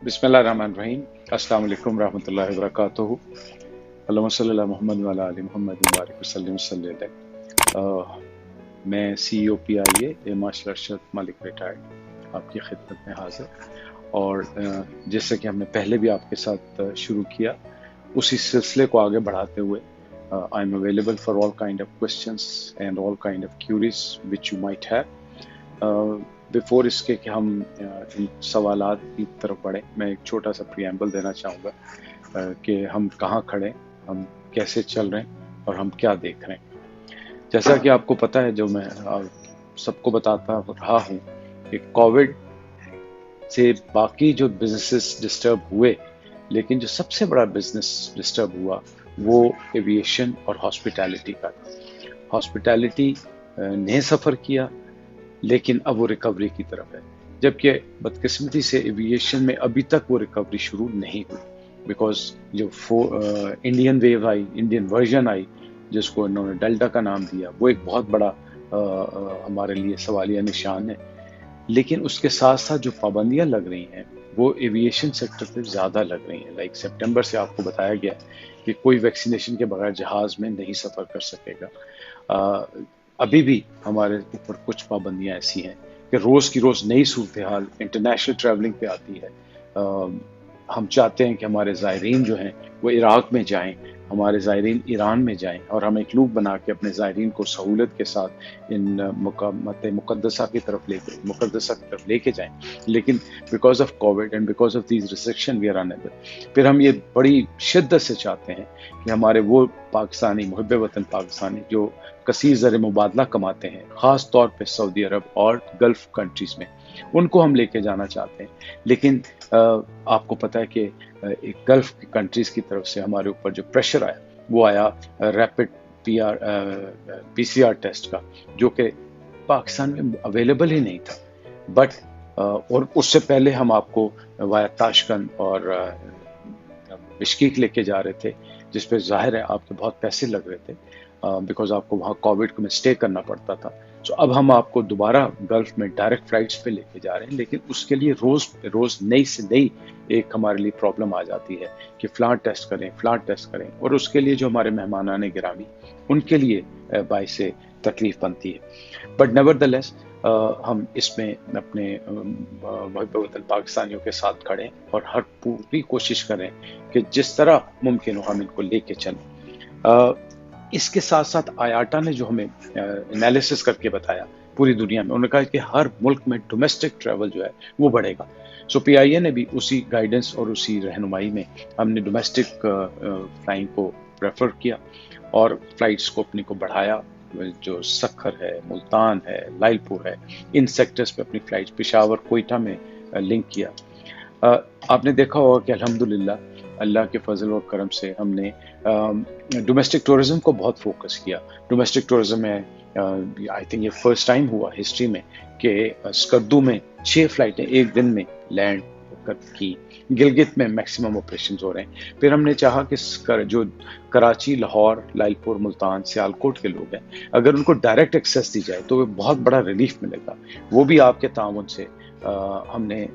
बिस्मिल्लाहिर्रहमानिर्रहीम। अस्सलाम वालेकुम रहमतुल्लाहि व बरकातुहू। अल्लाहुम्मा सल्ली अला मोहम्मद व अला आलि मोहम्मद व बारिक वसल्लिम सल्ली अलैहि। मैं CEO PIA marshal Arshad Malik retired आपकी खिदमत में हाजिर। और जैसे कि हमने पहले भी आपके साथ शुरू किया, उसी सिलसिले को आगे बढ़ाते हुए I am available for all kind of questions and all kind of queries which you might have. Before इसके कि हम इन सवालात की तरफ बढ़ें, मैं एक छोटा सा प्रियम्बल देना चाहूँगा कि हम कहाँ खड़े, हम कैसे चल रहे हैं और हम क्या देख रहे हैं। जैसा कि आपको पता है, जो मैं सबको बताता रहा हूँ कि कोविड से बाकी जो बिजनेसेस डिस्टर्ब हुए, लेकिन जो सबसे बड़ा बिजनेस डिस्टर्ब हुआ वो एविएशन और हॉस्पिटैलिटी का था। हॉस्पिटैलिटी ने सफ़र किया, लेकिन अब वो रिकवरी की तरफ है, जबकि बदकिस्मती से एविएशन में अभी तक वो रिकवरी शुरू नहीं हुई, बिकॉज जो Indian wave I, Indian version I, जिसको इन्होंने डेल्टा का नाम दिया, वो एक बहुत बड़ा हमारे लिए सवालिया निशान है। लेकिन उसके साथ साथ जो पाबंदियां लग रही हैं वो एविएशन सेक्टर पे ज़्यादा लग रही हैं। लाइक सितंबर से आपको बताया गया कि कोई वैक्सीनेशन के बगैर जहाज़ में नहीं सफ़र कर सकेगा। अभी भी हमारे ऊपर कुछ पाबंदियां ऐसी हैं कि रोज़ की रोज़ नई सूरत हाल इंटरनेशनल ट्रैवलिंग पे आती है। हम चाहते हैं कि हमारे ज़ायरीन जो हैं वो इराक़ में जाएं, हमारे ज़ायरीन ईरान में जाएं, और हम एक लूप बना के अपने ज़ायरीन को सहूलत के साथ इन मुक़द्दसा की तरफ लेके जाएं। लेकिन because of covid and because of these restriction we are unable. फिर हम ये बड़ी शिद्दत से चाहते हैं कि हमारे वो पाकिस्तानी, मुहिब्बे वतन पाकिस्तानी जो कसीर ज़र मुबादला कमाते हैं, ख़ास तौर पे सऊदी अरब और गल्फ़ कंट्रीज़ में, उनको हम लेके जाना चाहते हैं। लेकिन आपको पता है कि एक गल्फ़ की कंट्रीज़ की तरफ से हमारे ऊपर जो प्रेशर आया वो आया रैपिड PCR टेस्ट का, जो कि पाकिस्तान में अवेलेबल ही नहीं था। बट और उससे पहले हम आपको वाया ताशकंद और बिश्कीक लेके जा रहे थे, जिस पे जाहिर है आपके बहुत पैसे लग रहे थे, बिकॉज आपको वहाँ कोविड में स्टे करना पड़ता था। तो अब हम आपको दोबारा गल्फ में डायरेक्ट फ्लाइट्स पे लेके जा रहे हैं, लेकिन उसके लिए रोज नई से नई एक हमारे लिए प्रॉब्लम आ जाती है कि फ्लाट टेस्ट करें, और उसके लिए जो हमारे मेहमान आने गिरामी, उनके लिए बाइस से तकलीफ बनती है। बट नेवरदलेस हम इसमें अपने वतन पाकिस्तानियों के साथ खड़े और हर पूरी कोशिश करें कि जिस तरह मुमकिन हो हम इनको लेके चलें। इसके साथ साथ आयाटा ने जो हमें एनालिसिस करके बताया पूरी दुनिया में, उन्होंने कहा कि हर मुल्क में डोमेस्टिक ट्रैवल जो है वो बढ़ेगा। सो PIA ने भी उसी गाइडेंस और उसी रहनुमाई में हमने डोमेस्टिक फ्लाइंग को प्रेफर किया और फ्लाइट्स को अपने को बढ़ाया। जो सखर है, मुल्तान है, लाइलपुर है, इन सेक्टर्स पे अपनी फ्लाइट्स, पेशावर, कोयटा में लिंक किया। आपने देखा होगा कि अल्हम्दुलिल्लाह अल्लाह के फजल और करम से हमने डोमेस्टिक टूरिज्म को बहुत फोकस किया। डोमेस्टिक टूरिज्म में आई थिंक ये फर्स्ट टाइम हुआ हिस्ट्री में कि स्कर्दू में 6 फ्लाइटें एक दिन में लैंड की। गिलगित में मैक्सिमम ऑपरेशन हो रहे हैं। फिर हमने चाहा कि जो कराची, लाहौर, लाइलपुर, मुल्तान, सियालकोट के लोग हैं, अगर उनको डायरेक्ट एक्सेस दी जाए तो बहुत बड़ा रिलीफ मिलेगा। वो भी आपके ताउन से हमने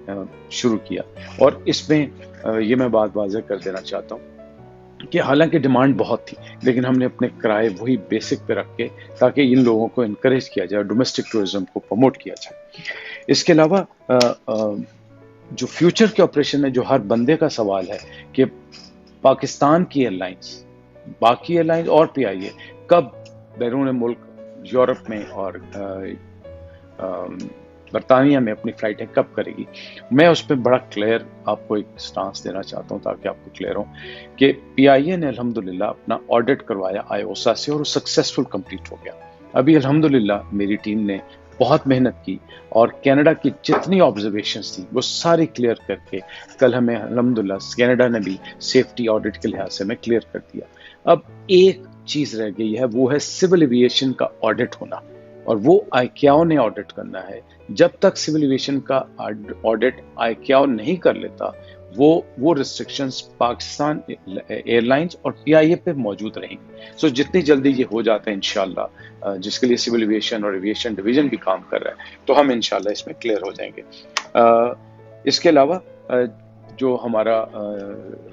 शुरू किया। और इसमें ये मैं बात वाज़ेह कर देना चाहता हूँ कि हालांकि डिमांड बहुत थी, लेकिन हमने अपने किराए वही बेसिक पे रख के, ताकि इन लोगों को इनकरेज किया जाए, डोमेस्टिक टूरिज्म को प्रमोट किया जाए। इसके अलावा जो फ्यूचर के ऑपरेशन है, जो हर बंदे का सवाल है कि पाकिस्तान की एयरलाइंस, बाकी एयरलाइंस और PIA कब बैरून मुल्क यूरोप में और बरतानिया में अपनी फ्लाइटें कब करेगी। मैं उस पर बड़ा क्लियर आपको एक स्टांस देना चाहता हूँ ताकि आपको क्लियर हो कि PIA ने अल्हम्दुलिल्लाह अपना ऑडिट करवाया IOSA से और सक्सेसफुल कंप्लीट हो गया। अभी अल्हम्दुलिल्लाह मेरी टीम ने बहुत मेहनत की और कनाडा की जितनी ऑब्जर्वेशंस थी वो सारी क्लियर करके कल हमें अल्हम्दुलिल्लाह कनाडा ने भी सेफ्टी ऑडिट के लिहाज से हमें क्लियर कर दिया। अब एक चीज़ रह गई है, वो है सिविल एविएशन का ऑडिट होना, और वो ICAO ने ऑडिट करना है। जब तक सिविल एविएशन का ऑडिट ICAO नहीं कर लेता, वो रिस्ट्रिक्शंस पाकिस्तान एयरलाइंस और PIA पे मौजूद रहेंगी। सो जितनी जल्दी ये हो जाता है इंशाल्लाह, जिसके लिए सिविल एविएशन और एविएशन डिवीजन भी काम कर रहा है, तो हम इंशाल्लाह इसमें क्लियर हो जाएंगे। इसके अलावा जो हमारा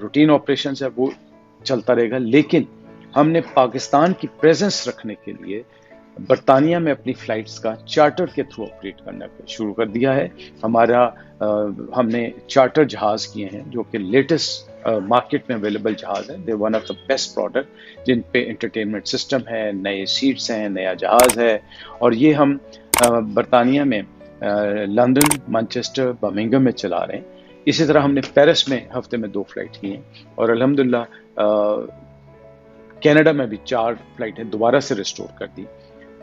रूटीन ऑपरेशन है वो चलता रहेगा, लेकिन हमने पाकिस्तान की प्रेजेंस रखने के लिए बरतानिया में अपनी फ्लाइट्स का चार्टर के थ्रू ऑपरेट करना शुरू कर दिया है। हमने चार्टर जहाज किए हैं जो कि लेटेस्ट मार्केट में अवेलेबल जहाज है। They one of the best product, जिन पे एंटरटेनमेंट सिस्टम है, नए सीट्स हैं, नया जहाज है। और ये हम बरतानिया में लंदन, मैनचेस्टर, बर्मिंघम में चला रहे हैं। इसी तरह हमने पेरिस में हफ्ते में 2 फ्लाइट की हैं, और अल्हम्दुलिल्लाह कनाडा में भी 4 फ्लाइटें दोबारा से रिस्टोर कर दी।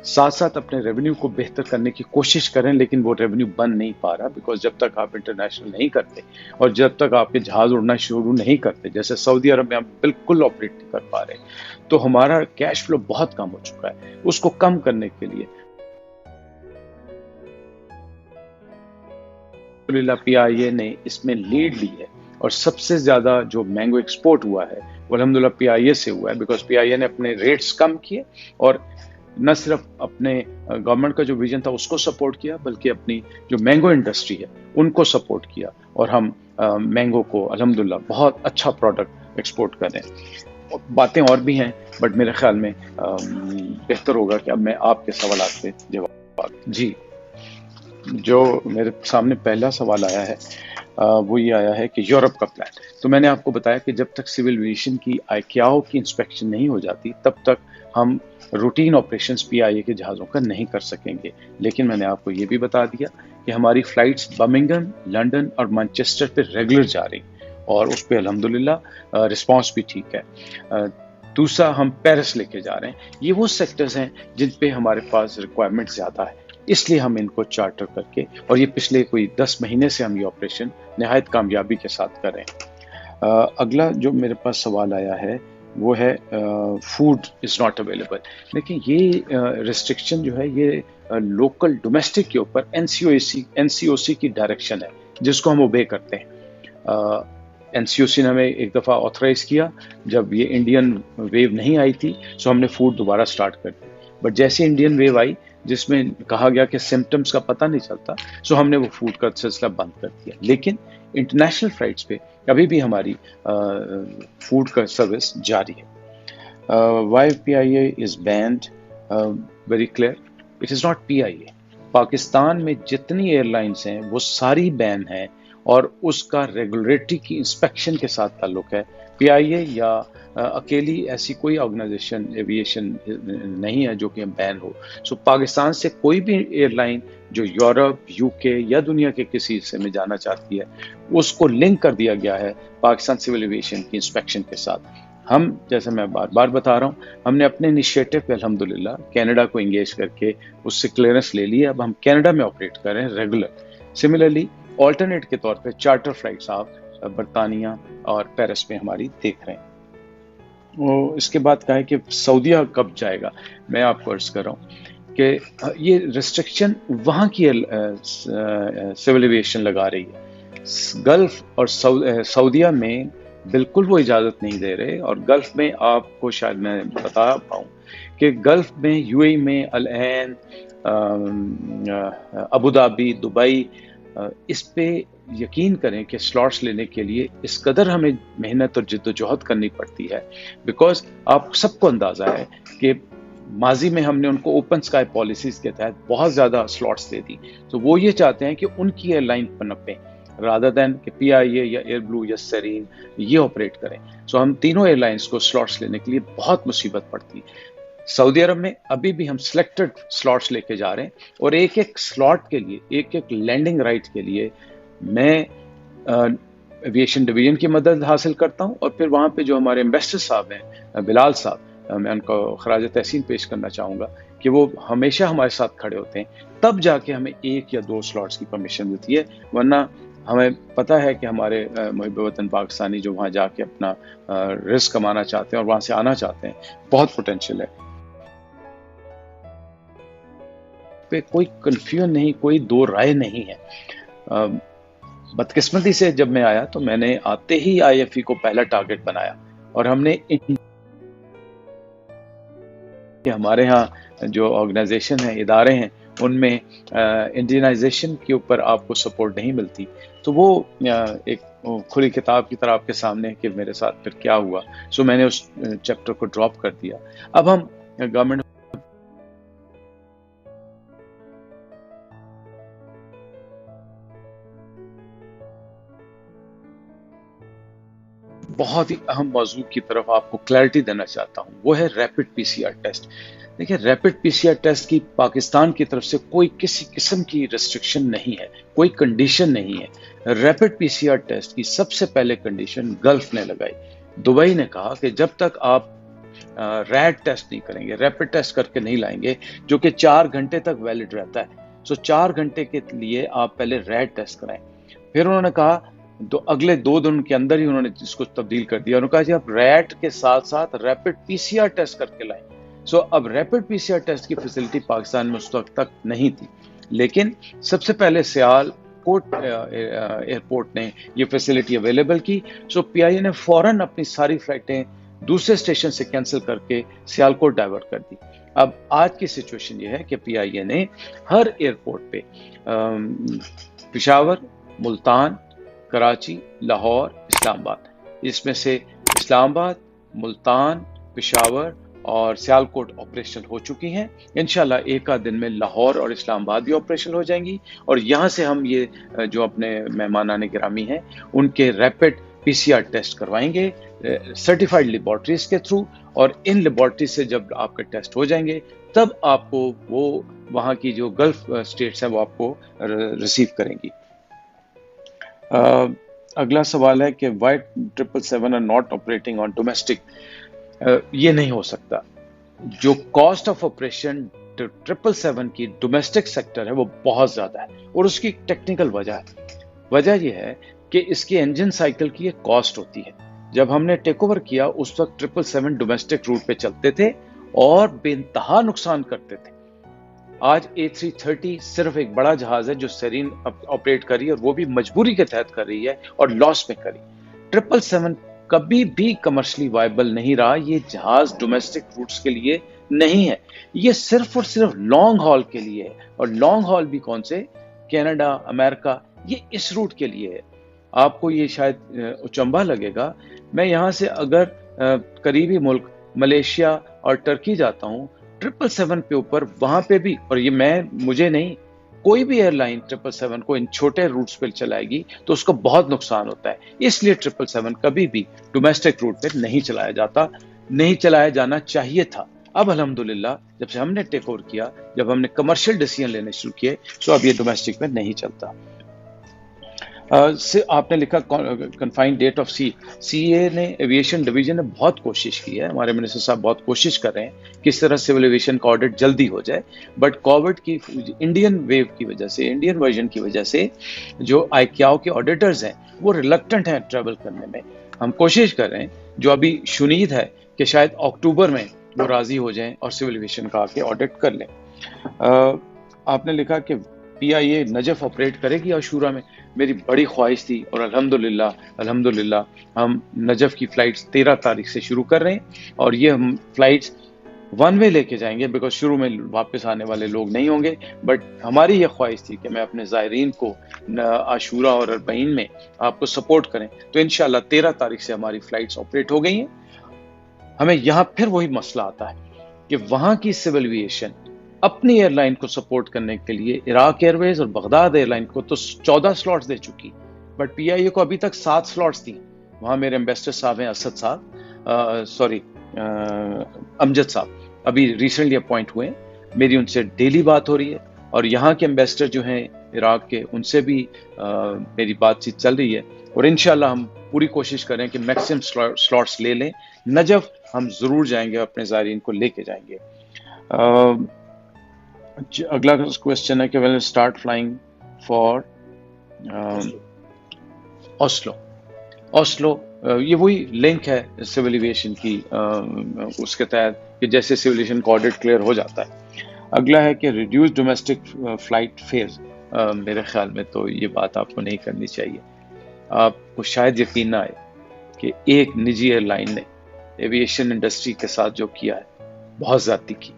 साथ साथ अपने रेवेन्यू को बेहतर करने की कोशिश करें, लेकिन वो रेवेन्यू बन नहीं पा रहा, बिकॉज जब तक आप इंटरनेशनल नहीं करते और जब तक आपके जहाज उड़ना शुरू नहीं करते, जैसे सऊदी अरब में हम बिल्कुल ऑपरेट नहीं कर पा रहे, तो हमारा कैश फ्लो बहुत कम हो चुका है। उसको कम करने के लिए PIA ने इसमें लीड ली है, और सबसे ज्यादा जो मैंगो एक्सपोर्ट हुआ है वो अल्हम्दुलिल्लाह PIA से हुआ है, बिकॉज PIA ने अपने रेट्स कम किए और न सिर्फ अपने गवर्नमेंट का जो विजन था उसको सपोर्ट किया, बल्कि अपनी जो मैंगो इंडस्ट्री है उनको सपोर्ट किया, और हम मैंगो को अल्हम्दुलिल्लाह बहुत अच्छा प्रोडक्ट एक्सपोर्ट कर रहे हैं। बातें और भी हैं, बट मेरे ख्याल में बेहतर होगा कि अब मैं आपके सवाल पे जवाब। जी, जो मेरे सामने पहला सवाल आया है वो ये आया है कि यूरोप का प्लान। तो मैंने आपको बताया कि जब तक सिविल एविएशन की ICAO की इंस्पेक्शन नहीं हो जाती, तब तक हम रूटीन ऑपरेशंस PIA के जहाज़ों का नहीं कर सकेंगे। लेकिन मैंने आपको ये भी बता दिया कि हमारी फ्लाइट्स बर्मिंघम, लंदन और मैनचेस्टर पे रेगुलर जा रही, और उस पर अल्हम्दुलिल्लाह रिस्पांस भी ठीक है। दूसरा, हम पेरिस लेके जा रहे हैं। ये वो सेक्टर्स हैं जिन पे हमारे पास रिक्वायरमेंट ज़्यादा है, इसलिए हम इनको चार्टर करके, और ये पिछले कोई 10 महीने से हम ये ऑपरेशन निहायत कामयाबी के साथ कर रहे हैं। अगला जो मेरे पास सवाल आया है वो है फूड इज़ नॉट अवेलेबल। लेकिन ये रिस्ट्रिक्शन जो है ये लोकल डोमेस्टिक के ऊपर NCOC की डायरेक्शन है, जिसको हम ओबे करते हैं। NCOC ने हमें एक दफ़ा ऑथराइज किया जब ये इंडियन वेव नहीं आई थी, सो हमने फूड दोबारा स्टार्ट कर दी। बट जैसे इंडियन वेव आई जिसमें कहा गया कि सिम्टम्स का पता नहीं चलता, सो हमने वो फूड का सिलसिला बंद कर दिया। लेकिन इंटरनेशनल फ्लाइट्स पे अभी भी हमारी फूड का सर्विस जारी है। Why PIA is banned, very clear, it is not PIA। Pakistan में जितनी एयरलाइंस हैं वो सारी बैन हैं, और उसका रेगुलेटरी की इंस्पेक्शन के साथ ताल्लुक है। PIA या अकेली ऐसी कोई ऑर्गेनाइजेशन एविएशन नहीं है जो कि बैन हो। सो पाकिस्तान से कोई भी एयरलाइन जो यूरोप, UK या दुनिया के किसी हिस्से में जाना चाहती है, उसको लिंक कर दिया गया है पाकिस्तान सिविल एविएशन की इंस्पेक्शन के साथ। हम, जैसे मैं बार बार बता रहा हूँ, हमने अपने इनिशिएटिव पे अल्हम्दुलिल्लाह कनाडा को एंगेज करके उससे क्लियरेंस ले ली है। अब हम कनाडा में ऑपरेट कर रहे हैं रेगुलर। सिमिलरली ऑल्टरनेट के तौर पे चार्टर फ्लाइट्स आप बरतानिया और पेरिस में हमारी देख रहे हैं। वो इसके बाद कहा है कि सऊदीया कब जाएगा। मैं आपको अर्ज कर रहा हूँ कि ये रिस्ट्रिक्शन वहाँ की सिविल एविएशन लगा रही है। गल्फ और सऊदीया में बिल्कुल वो इजाज़त नहीं दे रहे, और गल्फ में आपको शायद मैं बता पाऊँ कि गल्फ में UAE में अल ऐन, अबू धाबी, दुबई, इस पे यकीन करें कि स्लॉट्स लेने के लिए इस कदर हमें मेहनत और जिद्दोजहद करनी पड़ती है, बिकॉज आप सबको अंदाज़ा है कि माजी में हमने उनको ओपन स्काई पॉलिसीज़ के तहत बहुत ज़्यादा स्लॉट्स दे दी। तो वो ये चाहते हैं कि उनकी एयरलाइन पनपें रादर दैन कि PIA या एयर ब्लू या सेरीन ये ऑपरेट करें। सो हम तीनों एयरलाइंस को स्लॉट्स लेने के लिए बहुत मुसीबत पड़ती है। सऊदी अरब में अभी भी हम सिलेक्टेड स्लॉट्स लेके जा रहे हैं, और एक एक स्लॉट के लिए, एक एक लैंडिंग राइट के लिए मैं एविएशन डिवीजन की मदद हासिल करता हूं, और फिर वहाँ पे जो हमारे इन्वेस्टर साहब हैं, बिलाल साहब, मैं उनको खराज तहसीन पेश करना चाहूँगा कि वो हमेशा हमारे साथ खड़े होते हैं। तब जाके हमें 1 या 2 स्लॉट्स की परमिशन देती है, वरना हमें पता है कि हमारे मुहिब वतन पाकिस्तानी जो वहाँ जाके अपना रिस्क कमाना चाहते हैं और वहाँ से आना चाहते हैं, बहुत पोटेंशियल है। पे कोई कन्फ्यूजन नहीं, कोई दो राय नहीं है। बदकिस्मती से जब मैं आया तो मैंने आते ही IFE को पहला टारगेट बनाया, और हमने हमारे यहाँ जो ऑर्गेनाइजेशन है, इदारे हैं, ان میں انڈینائزیشن کے اوپر آپ کو سپورٹ نہیں ملتی، تو وہ ایک کھلی کتاب کی طرح آپ کے سامنے ہے کہ میرے ساتھ پھر کیا ہوا. سو میں نے اس چیپٹر کو ڈراپ کر دیا. اب ہم گورنمنٹ بہت ہی اہم موضوع کی طرف آپ کو کلیئرٹی دینا چاہتا ہوں، وہ ہے ریپڈ پی سی آر ٹیسٹ. دیکھیں، ریپڈ پی سی آر ٹیسٹ کی پاکستان کی طرف سے کوئی کسی قسم کی ریسٹرکشن نہیں ہے، کوئی کنڈیشن نہیں ہے. ریپڈ پی سی آر ٹیسٹ کی سب سے پہلے کنڈیشن گلف نے لگائی. دبئی نے کہا کہ جب تک آپ ریڈ ٹیسٹ نہیں کریں گے، ریپڈ ٹیسٹ کر کے نہیں لائیں گے، جو کہ 4 گھنٹے تک ویلڈ رہتا ہے، سو 4 گھنٹے کے لیے آپ پہلے ریڈ ٹیسٹ کرائیں. پھر انہوں نے کہا، تو اگلے 2 دن کے اندر ہی انہوں نے اس کو تبدیل کر دیا. انہوں نے کہا جی آپ ریٹ کے ساتھ ساتھ ریپڈ پی سی آر ٹیسٹ کر کے لائیں. سو اب ریپڈ پی سی آر ٹیسٹ کی فیسلٹی پاکستان میں اس وقت تک نہیں تھی، لیکن سب سے پہلے سیال کوٹ ایئرپورٹ نے یہ فیسلٹی اویلیبل کی. سو پی آئی اے نے فوراً اپنی ساری فلائٹیں دوسرے اسٹیشن سے کینسل کر کے سیالکوٹ ڈائیورٹ کر دی. اب آج کی سچویشن یہ ہے کہ پی آئی اے نے ہر ایئرپورٹ پہ پشاور، ملتان، کراچی، لاہور، اسلام آباد، اس میں سے اسلام آباد، ملتان، پشاور اور سیالکوٹ آپریشنل ہو چکی ہیں. انشاءاللہ ایک آدھ دن میں لاہور اور اسلام آباد بھی آپریشنل ہو جائیں گی، اور یہاں سے ہم یہ جو اپنے مہمانان گرامی ہیں ان کے ریپڈ پی سی آر ٹیسٹ کروائیں گے سرٹیفائڈ لیبارٹریز کے تھرو، اور ان لیبارٹریز سے جب آپ کے ٹیسٹ ہو جائیں گے تب آپ کو وہ وہاں کی جو گلف اسٹیٹس ہیں وہ آپ کو ریسیو کریں گی. اگلا سوال ہے کہ why 777 are not operating on domestic. یہ نہیں ہو سکتا. جو کاسٹ آف آپریشن 777 کی ڈومیسٹک سیکٹر ہے وہ بہت زیادہ ہے، اور اس کی ٹیکنیکل وجہ ہے. وجہ یہ ہے کہ اس کی انجن سائیکل کی ایک کاسٹ ہوتی ہے. جب ہم نے ٹیک اوور کیا اس وقت 777 ڈومیسٹک روٹ پہ چلتے تھے اور بے انتہا نقصان کرتے تھے. آج A330 صرف ایک بڑا جہاز ہے جو سیرین آپریٹ کر رہی ہے، اور وہ بھی مجبوری کے تحت کر رہی ہے اور لاس میں کری. 777 کبھی بھی کمرشلی وائبل نہیں رہا. یہ جہاز ڈومیسٹک روٹس کے لیے نہیں ہے، یہ صرف اور صرف لانگ ہال کے لیے ہے. اور لانگ ہال بھی کون سے؟ کینیڈا، امریکہ، یہ اس روٹ کے لیے ہے. آپ کو یہ شاید اچنبھا لگے گا، میں یہاں سے اگر قریبی ملک ملیشیا اور ٹرکی جاتا ہوں 777 کے اوپر، وہاں پہ بھی، اور یہ مجھے نہیں، کوئی بھی ایئر لائن 777 کو ان چھوٹے روٹس پہ چلائے گی تو اس کو بہت نقصان ہوتا ہے. اس لیے 777 کبھی بھی ڈومیسٹک روٹ پہ نہیں چلایا جاتا، نہیں چلایا جانا چاہیے تھا. اب الحمدللہ جب سے ہم نے ٹیک اوور کیا، جب ہم نے کمرشل ڈیسیژن لینے شروع کیے، تو اب یہ ڈومیسٹک میں نہیں چلتا. آپ نے لکھا کنفائنڈ ڈیٹ آف سی اے نے ایویشن ڈویژن نے بہت کوشش کی ہے، ہمارے منسٹر صاحب بہت کوشش کر رہے ہیں کس طرح سول ایویشن کا آڈٹ جلدی ہو جائے، بٹ کووڈ کی انڈین ویو کی وجہ سے، انڈین ورژن کی وجہ سے جو آئیکیاؤ کے آڈیٹرز ہیں وہ ریلکٹنٹ ہیں ٹریول کرنے میں. ہم کوشش کر رہے ہیں، جو ابھی شنید ہے کہ شاید اکتوبر میں وہ راضی ہو جائیں اور سول ایویشن کا آ کے آڈٹ کر لیں. آپ نے لکھا کہ پی آئی اے نجف آپریٹ کرے گی عاشورہ میں. میری بڑی خواہش تھی، اور الحمدللہ ہم نجف کی فلائٹس 13 تاریخ سے شروع کر رہے ہیں، اور یہ ہم فلائٹس ون وے لے کے جائیں گے، بیکاز شروع میں واپس آنے والے لوگ نہیں ہوں گے. بٹ ہماری یہ خواہش تھی کہ میں اپنے زائرین کو عاشورہ اور اربعین میں آپ کو سپورٹ کریں، تو انشاءاللہ 13 تاریخ سے ہماری فلائٹس آپریٹ ہو گئی ہیں. ہمیں یہاں پھر وہی مسئلہ آتا ہے کہ وہاں کی سول ایویشن اپنی ایئر لائن کو سپورٹ کرنے کے لیے عراق ایئر ویز اور بغداد ایئر لائن کو تو 14 سلاٹس دے چکی، بٹ پی آئی اے کو ابھی تک 7 سلاٹس تھی. وہاں میرے امبیسڈر صاحب ہیں اسد صاحب، امجد صاحب، ابھی ریسنٹلی اپوائنٹ ہوئے ہیں. میری ان سے ڈیلی بات ہو رہی ہے، اور یہاں کے امبیسڈر جو ہیں عراق کے، ان سے بھی میری بات چیت چل رہی ہے، اور انشاءاللہ ہم پوری کوشش کریں کہ میکسیمم سلاٹس لے لیں. نجف ہم ضرور جائیں گے، اپنے زائرین کو لے کے جائیں گے. اگلا کوشچن ہے کہ we'll start flying for Oslo. یہ وہی لنک ہے سول ایویشن کی، اس کے تحت کہ جیسے سول ایویشن کا آڈٹ کلیئر ہو جاتا ہے. اگلا ہے کہ ریڈیوس ڈومیسٹک فلائٹ فیئرز. میرے خیال میں تو یہ بات آپ کو نہیں کرنی چاہیے. آپ کو شاید یقین نہ آئے کہ ایک نجی ایئر لائن نے ایویشن انڈسٹری کے ساتھ جو کیا ہے بہت زیادتی کی.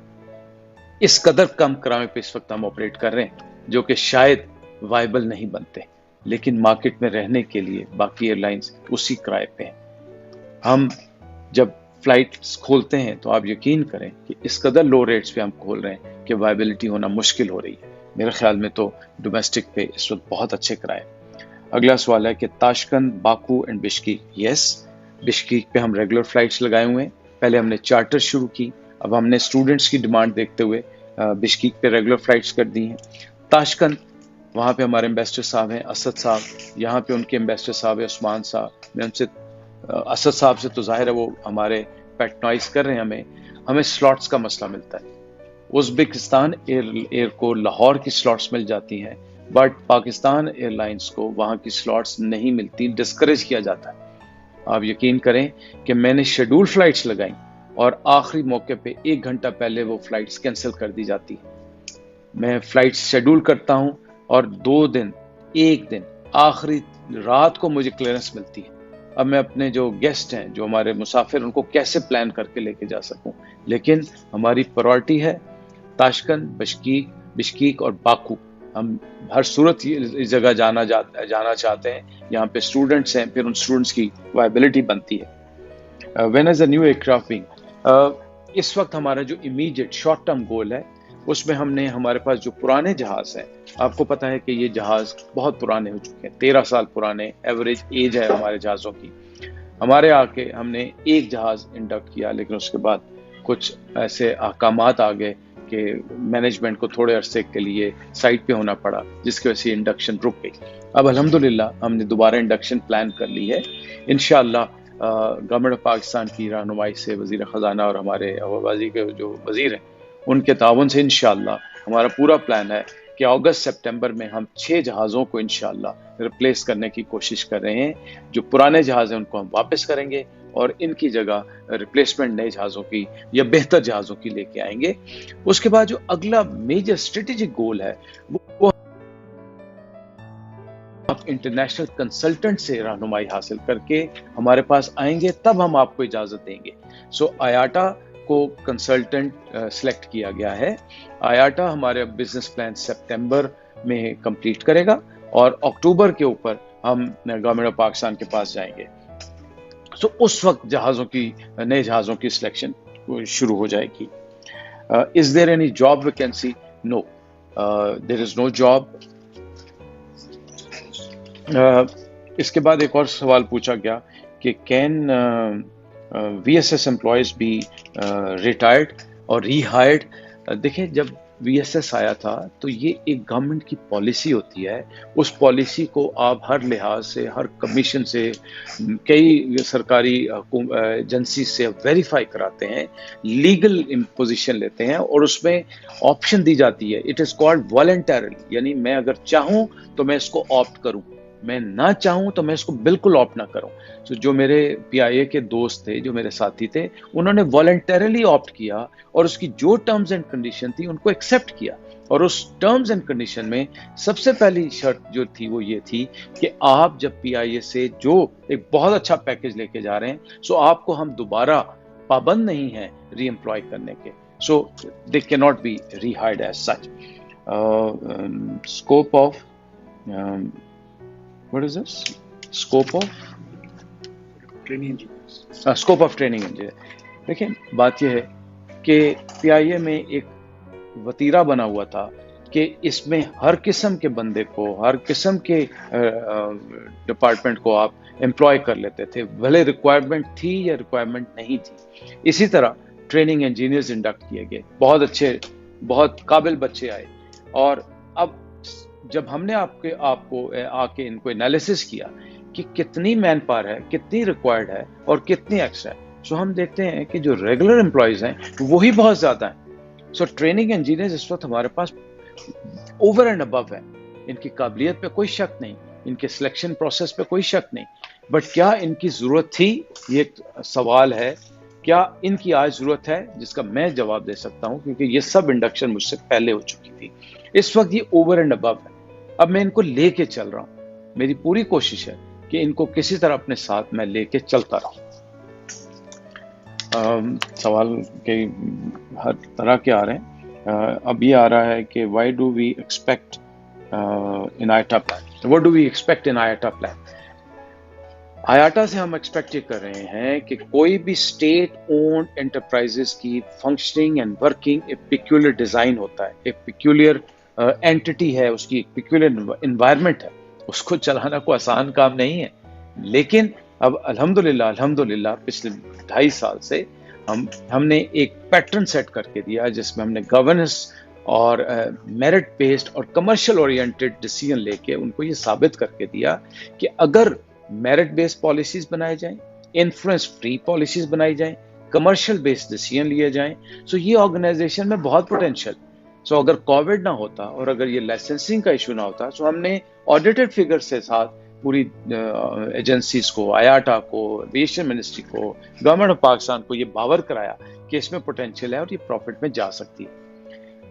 इस कदर कम किराए पे इस वक्त हम ऑपरेट कर रहे हैं जो कि शायद वायबल नहीं बनते, लेकिन मार्केट में रहने के लिए बाकी एयरलाइंस उसी किराए पे हैं। हम जब फ्लाइट्स खोलते हैं तो आप यकीन करें कि इस कदर लो रेट्स पे हम खोल रहे हैं कि वायबिलिटी होना मुश्किल हो रही है। मेरे ख्याल में तो डोमेस्टिक पे इस वक्त बहुत अच्छे किराए। अगला सवाल है कि ताशकंद, बाकू एंड बिश्कीक। यस, बिश्कीक पे हम रेगुलर फ्लाइट्स लगाए हुए हैं। पहले हमने चार्टर शुरू की, अब हमने स्टूडेंट्स की डिमांड देखते हुए बिश्कीक पे रेगुलर फ्लाइट्स कर दी हैं। ताशकंद, वहाँ पे हमारे एम्बेसडर साहब हैं असद साहब, यहाँ पे उनके एम्बेसडर साहब हैं उस्मान साहब। मैं उनसे असद साहब से तो जाहिर है वो हमारे पैट्रनाइज कर रहे हैं, हमें स्लॉट्स का मसला मिलता है। उज़्बेकिस्तान एयर को लाहौर की स्लॉट्स मिल जाती हैं, बट पाकिस्तान एयरलाइंस को वहाँ की स्लॉट्स नहीं मिलती, डिस्करेज किया जाता है। आप यकीन करें कि मैंने शेड्यूल फ्लाइट्स लगाई और आखिरी मौके पे 1 घंटा पहले वो फ्लाइट्स कैंसिल कर दी जाती है। मैं फ्लाइट्स शेड्यूल करता हूँ और 2 दिन, 1 दिन, आखिरी रात को मुझे क्लियरेंस मिलती है। अब मैं अपने जो गेस्ट हैं, जो हमारे मुसाफिर, उनको कैसे प्लान करके लेके जा सकूं। लेकिन हमारी प्रायोरिटी है ताशकंद, बिश्कीक और बाकू। हम हर सूरत इस जगह जाना चाहते हैं, यहाँ पे स्टूडेंट्स हैं, फिर उन स्टूडेंट्स की वायबिलिटी बनती है। When is a new aircraft being, इस वक्त हमारा जो इमीडिएट शॉर्ट टर्म गोल है उसमें हमने हमारे पास जो पुराने जहाज हैं, आपको पता है कि ये जहाज बहुत पुराने हो चुके हैं, 13 साल पुराने एवरेज एज है हमारे जहाज़ों की। हमारे आके हमने एक जहाज इंडक्ट किया, लेकिन उसके बाद कुछ ऐसे अहकामात आ गए कि मैनेजमेंट को थोड़े अरसे के लिए साइड पे होना पड़ा, जिसकी वजह से इंडक्शन रुक गई। अब अल्हम्दुलिल्लाह हमने दोबारा इंडक्शन प्लान कर ली है। इंशाअल्लाह गवर्नमेंट ऑफ पाकिस्तान की रहनुमाई से वज़ीर ख़जाना और हमारे हवाबाजी के जो वज़ीर हैं उनके ताउन से इंशाअल्लाह हमारा पूरा प्लान है कि अगस्त सितंबर में हम 6 जहाज़ों को इंशाअल्लाह रिप्लेस करने की कोशिश कर रहे हैं। जो पुराने जहाज़ हैं उनको हम वापस करेंगे और इनकी जगह रिप्लेसमेंट नए जहाज़ों की या बेहतर जहाज़ों की लेके आएंगे। उसके बाद जो अगला मेजर स्ट्रेटेजिक गोल है वो आप इंटरनेशनल कंसल्टेंट से रहनुमाई हासिल करके हमारे पास आएंगे, तब हम आपको इजाज़त देंगे। सो आयाटा को कंसल्टेंट सिलेक्ट किया गया है। आयाटा हमारे बिजनेस प्लान सितंबर में कंप्लीट करेगा और अक्टूबर के ऊपर हम गवर्नमेंट ऑफ पाकिस्तान के पास जाएंगे। सो उस वक्त नए जहाज़ों की सिलेक्शन शुरू हो जाएगी। Is there any job vacancy? No, there is no job. इसके बाद एक और सवाल पूछा गया कि can VSS employees be retired और रीहायर्ड। देखिए, जब VSS आया था तो ये एक गवर्नमेंट की पॉलिसी होती है। उस पॉलिसी को आप हर लिहाज से, हर कमीशन से, कई सरकारी एजेंसी से वेरीफाई कराते हैं, लीगल पोजीशन लेते हैं और उसमें ऑप्शन दी जाती है। इट इज़ कॉल्ड वॉलंटरी, यानी मैं अगर चाहूँ तो मैं इसको ऑप्ट करूँ, मैं ना चाहूँ तो मैं इसको बिल्कुल ऑप्ट ना करूँ। तो जो मेरे PIA के दोस्त थे, जो मेरे साथी थे, उन्होंने वॉलंटरीली ऑप्ट किया और उसकी जो टर्म्स एंड कंडीशन थी उनको एक्सेप्ट किया। और उस टर्म्स एंड कंडीशन में सबसे पहली शर्त जो थी वो ये थी कि आप जब PIA से जो एक बहुत अच्छा पैकेज लेके जा रहे हैं, सो आपको हम दोबारा पाबंद नहीं है री एम्प्लॉय करने के। So they can not be rehired as such. Scope of what is this? Scope of training engineers. Scope of training engineer. देखिए, बात यह है कि PIA में एक वतीरा बना हुआ था कि इसमें हर किस्म के बंदे को, हर किस्म के डिपार्टमेंट को आप एम्प्लॉय कर लेते थे, भले रिक्वायरमेंट थी या रिक्वायरमेंट नहीं थी। इसी तरह ट्रेनिंग इंजीनियर्स इंडक्ट किए गए, बहुत अच्छे, बहुत काबिल बच्चे आए। और अब जब हमने आपको आके इनको एनालिसिस किया कि कितनी मैन पावर है, कितनी रिक्वायर्ड है और कितनी एक्स्ट्रा है, सो हम देखते हैं कि जो रेगुलर एम्प्लॉयज हैं वही बहुत ज़्यादा हैं। सो ट्रेनिंग इंजीनियर्स इस वक्त हमारे पास ओवर एंड अबव है। इनकी काबिलियत पे कोई शक नहीं, इनके सिलेक्शन प्रोसेस पे कोई शक नहीं, बट क्या इनकी ज़रूरत थी, ये एक सवाल है। क्या इनकी आज ज़रूरत है, जिसका मैं जवाब दे सकता हूँ, क्योंकि ये सब इंडक्शन मुझसे पहले हो चुकी थी। इस वक्त ये ओवर एंड अबव है। अब मैं इनको लेके चल रहा हूँ, मेरी पूरी कोशिश है कि इनको किसी तरह अपने साथ मैं लेके चलता रहूँ। सवाल के हर तरह के आ रहे हैं। اب یہ آ رہا ہے کہ why do we expect in IATA plan, what do we expect in IATA plan. IATA سے ہم ایکسپیکٹ یہ کر رہے ہیں کہ کوئی بھی اسٹیٹ اونڈ انٹرپرائزز کی فنکشننگ اینڈ ورکنگ ایک پیکولر ڈیزائن ہوتا ہے، ایک پیکولر اینٹی ہے، اس کی ایک پیکولر انوائرمنٹ ہے، اس کو چلانا کوئی آسان کام نہیں ہے. لیکن اب الحمدللہ پچھلے 2.5 سال سے ہم نے ایک پیٹرن سیٹ کر کے دیا جس میں ہم نے گورننس اور میرٹ بیسڈ اور کمرشل اورینٹڈ ڈیسیژن لے کے ان کو یہ ثابت کر کے دیا کہ اگر میرٹ بیسڈ پالیسیز بنائے جائیں، انفلوئنس فری پالیسیز بنائی جائیں، کمرشل بیسڈ ڈیسیژن لیے جائیں، سو یہ آرگنائزیشن میں بہت پوٹینشیل. سو اگر کووڈ نہ ہوتا اور اگر یہ لائسنسنگ کا ایشو نہ ہوتا، سو ہم نے آڈیٹڈ فگر سے ساتھ پوری ایجنسیز کو، آیاٹا کو، ایویشن منسٹری کو، گورنمنٹ آف پاکستان کو یہ باور کرایا کہ اس میں پوٹینشیل ہے اور یہ پروفٹ میں جا سکتی ہے.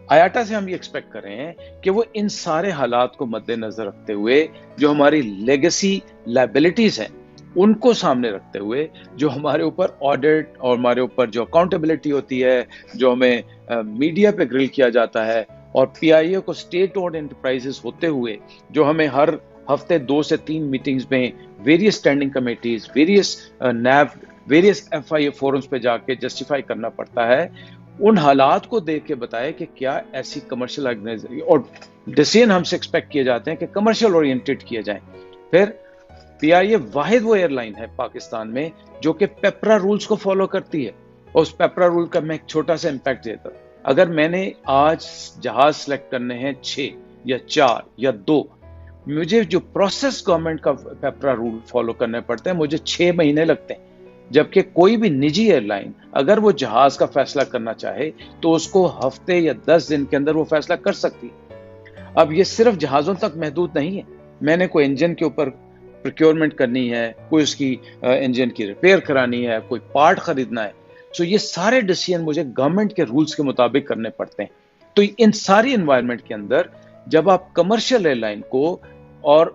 آیاٹا سے ہم یہ ایکسپیکٹ کر رہے ہیں کہ وہ ان سارے حالات کو مد نظر رکھتے ہوئے جو ہماری لیگیسی لائبلٹیز ہیں ان کو سامنے رکھتے ہوئے، جو ہمارے اوپر آڈٹ اور ہمارے اوپر جو اکاؤنٹیبلٹی ہوتی ہے، جو ہمیں میڈیا پہ گرل کیا جاتا ہے، اور پی آئی اے کو اسٹیٹ اونڈ انٹرپرائزز ہوتے ہوئے جو ہمیں ہر ہفتے 2 سے 3 میٹنگز میں various standing committees, various NAB, various F I A forums پہ جا کے جسٹیفائی کرنا پڑتا ہے، ان حالات کو دیکھ کے بتائے کہ کیا ایسی کمرشل آرگنائزیشن اور ڈیسیژن ہم سے ایکسپیکٹ کیے جاتے ہیں کہ کمرشل اورینٹڈ کیے جائیں. پھر پی آئی اے واحد وہ ایئر لائن ہے پاکستان میں جو کہ پیپرا رولز کو فالو کرتی ہے، اور اس پیپرا رول کا میں ایک چھوٹا سا امپیکٹ دیتا ہوں. اگر میں نے آج جہاز سلیکٹ کرنے ہیں 6 یا 4 یا 2، مجھے جو پروسیس گورنمنٹ کا پیپرا رول فالو کرنے پڑتے ہیں مجھے 6 مہینے لگتے ہیں، جبکہ کوئی بھی نجی ایئر لائن اگر وہ جہاز کا فیصلہ کرنا چاہے تو اس کو ہفتے یا 10 دن کے اندر وہ فیصلہ کر سکتی ہے. اب یہ صرف جہازوں تک محدود نہیں ہے، میں نے کوئی انجن کے اوپر پروکیورمنٹ کرنی ہے، کوئی اس کی انجن کی ریپیئر کرانی ہے، کوئی پارٹ خریدنا ہے، سو یہ سارے ڈیسیژن مجھے گورنمنٹ کے رولز کے مطابق کرنے پڑتے ہیں. تو ان ساری انوائرمنٹ کے اندر جب آپ کمرشل ایئر لائن کو، اور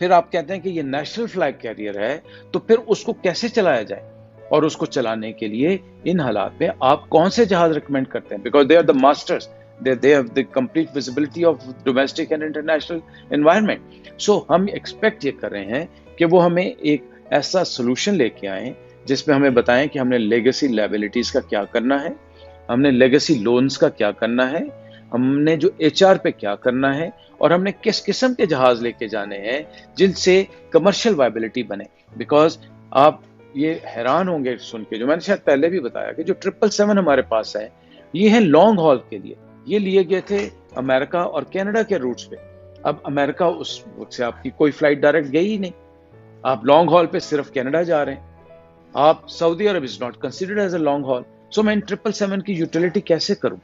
پھر آپ کہتے ہیں کہ یہ نیشنل فلیگ کیریئر ہے، تو پھر اس کو کیسے چلایا جائے، اور اس کو چلانے کے لیے ان حالات میں آپ کون سے جہاز ریکمینڈ کرتے ہیں، because they are the masters, they have the complete visibility of domestic and international environment. So ہم ایکسپیکٹ یہ کر رہے ہیں کہ وہ ہمیں ایک ایسا سولوشن لے کے آئیں جس میں ہمیں بتائیں کہ ہم نے لیگیسی لائبلٹیز کا کیا کرنا ہے، ہم نے لیگیسی لونز کا کیا کرنا ہے، ہم نے جو ایچ آر پہ کیا کرنا ہے، اور ہم نے کس قسم کے جہاز لے کے جانے ہیں جن سے کمرشل وائبلٹی بنے. بیکاز آپ یہ حیران ہوں گے سن کے، جو میں نے شاید پہلے بھی بتایا کہ جو 777 ہمارے پاس ہے یہ ہے لانگ ہال کے لیے، یہ لیے گئے تھے امریکہ اور کینیڈا کے روٹس پہ. اب امریکہ اس وقت سے آپ کی کوئی فلائٹ ڈائریکٹ گئی ہی نہیں، آپ لانگ ہال پہ صرف کینیڈا جا رہے ہیں، آپ Saudi Arab is not considered as a long haul. So میں ان 777 کی یوٹیلیٹی کیسے کروں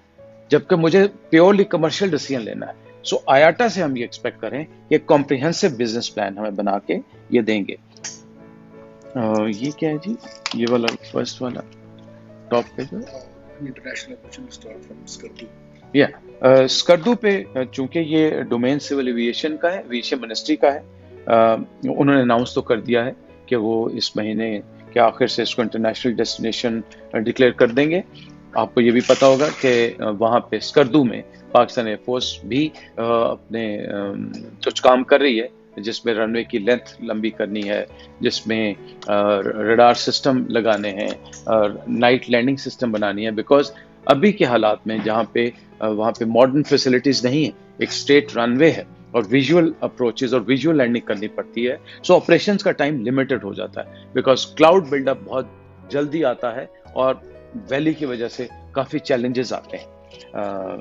جبکہ مجھے پیورلی کمرشل ڈیسیژن لینا ہے. سو آیاٹا سے ہم یہ ایکسپیکٹ کریں کہ ایک کمپریہنسو بزنس پلان ہمیں بنا کے یہ دیں گے. یہ کیا ہے جی، یہ والا فرسٹ والا ٹاپ پہ جو international opportunity start from Skardu. Skardu پہ چونکہ یہ ڈومین سول ایویشن کا ہے، ایویشن منسٹری کا ہے، انہوں نے اناؤنس تو کر دیا ہے کہ وہ اس مہینے کے آخر سے اس کو انٹرنیشنل ڈیسٹینیشن ڈکلیئر کر دیں گے. آپ کو یہ بھی پتا ہوگا کہ وہاں پہ اسکردو میں پاکستان ایئر فورس بھی اپنے کچھ کام کر رہی ہے، جس میں رن وے کی لینتھ لمبی کرنی ہے، جس میں ریڈار سسٹم لگانے ہیں، نائٹ لینڈنگ سسٹم بنانی ہے. بیکاز ابھی کے حالات میں جہاں پہ وہاں پہ ماڈرن فیسلٹیز نہیں ہیں، ایک اسٹریٹ رن وے ہے اور ویژول اپروچز اور ویژول لینڈنگ کرنی پڑتی ہے، سو آپریشنز کا ٹائم لمیٹڈ ہو جاتا ہے بیکاز کلاؤڈ بلڈ اپ بہت جلدی آتا ہے اور ویلی کی وجہ سے کافی چیلنجز آتے ہیں.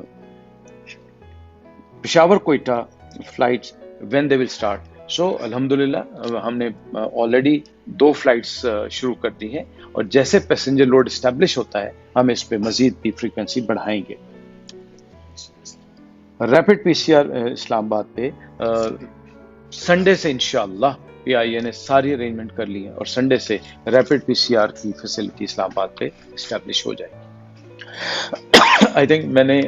Peshawar Quetta flights when they will start. سو الحمدللہ ہم نے آلریڈی 2 فلائٹس شروع کر دی ہیں، اور جیسے پیسنجر لوڈ اسٹیبلش ہوتا ہے ہم اس پہ مزید بھی فریکوینسی بڑھائیں گے. ریپڈ پی سی آر اسلام آباد پہ سنڈے سے انشاءاللہ پی آئی اے نے ساری ارینجمنٹ کر لی ہے، اور سنڈے سے ریپڈ پی سی آر کی فیسلٹی اسلام آباد پہ اسٹیبلش ہو جائے گی. آئی تھنک میں نے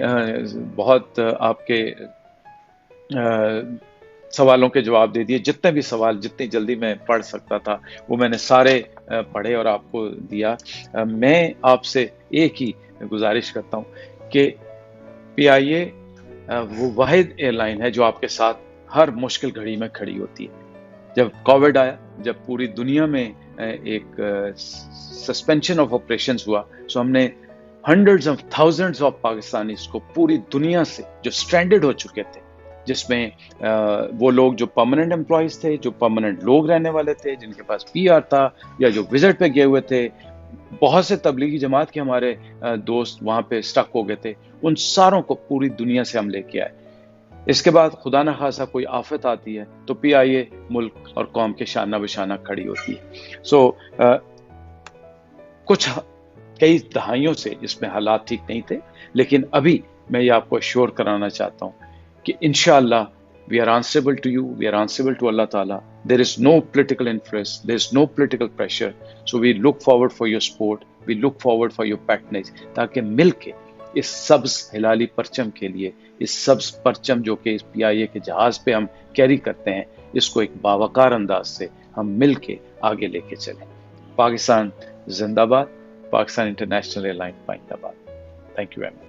بہت آپ کے سوالوں کے جواب دے دیے. جتنے بھی سوال جتنی جلدی میں پڑھ سکتا تھا وہ میں نے سارے پڑھے اور آپ کو دیا. میں آپ سے ایک ہی گزارش کرتا ہوں کہ پی آئی اے وہ واحد ایئر لائن ہے جو آپ کے ساتھ ہر مشکل گھڑی میں کھڑی ہوتی ہے. جب کووڈ آیا، جب پوری دنیا میں ایک سسپینشن آف آپریشنز ہوا، سو ہم نے hundreds of thousands of Pakistanis کو پوری دنیا سے جو اسٹرینڈڈ ہو چکے تھے، جس میں وہ لوگ جو پرماننٹ امپلائیز تھے، جو پرماننٹ لوگ رہنے والے تھے، جن کے پاس پی آر تھا، یا جو وزٹ پہ گئے ہوئے تھے، بہت سے تبلیغی جماعت کے ہمارے دوست وہاں پہ اسٹک ہو گئے تھے، ان ساروں کو پوری دنیا سے ہم لے کے آئے. اس کے بعد خدا نہ خواستہ کوئی آفت آتی ہے تو پی آئی اے ملک اور قوم کے شانہ بشانہ کھڑی ہوتی ہے. سو کچھ کئی دہائیوں سے جس میں حالات ٹھیک نہیں تھے، لیکن ابھی میں یہ آپ کو ایشور کرانا چاہتا ہوں کہ انشاءاللہ we are answerable to you, we are answerable to Allah Ta'ala. There is no political interest, there is no political pressure. So we look forward for your support, we look forward for your patronage, تاکہ مل کے اس سبز ہلالی پرچم کے لیے، اس سبز پرچم جو کہ اس پی آئی اے کے جہاز پہ ہم کیری کرتے ہیں، اس کو ایک باوقار انداز سے ہم مل کے آگے لے کے چلیں. پاکستان زندہ باد، پاکستان انٹرنیشنل ایئر لائن پائندہ باد. Thank you very much.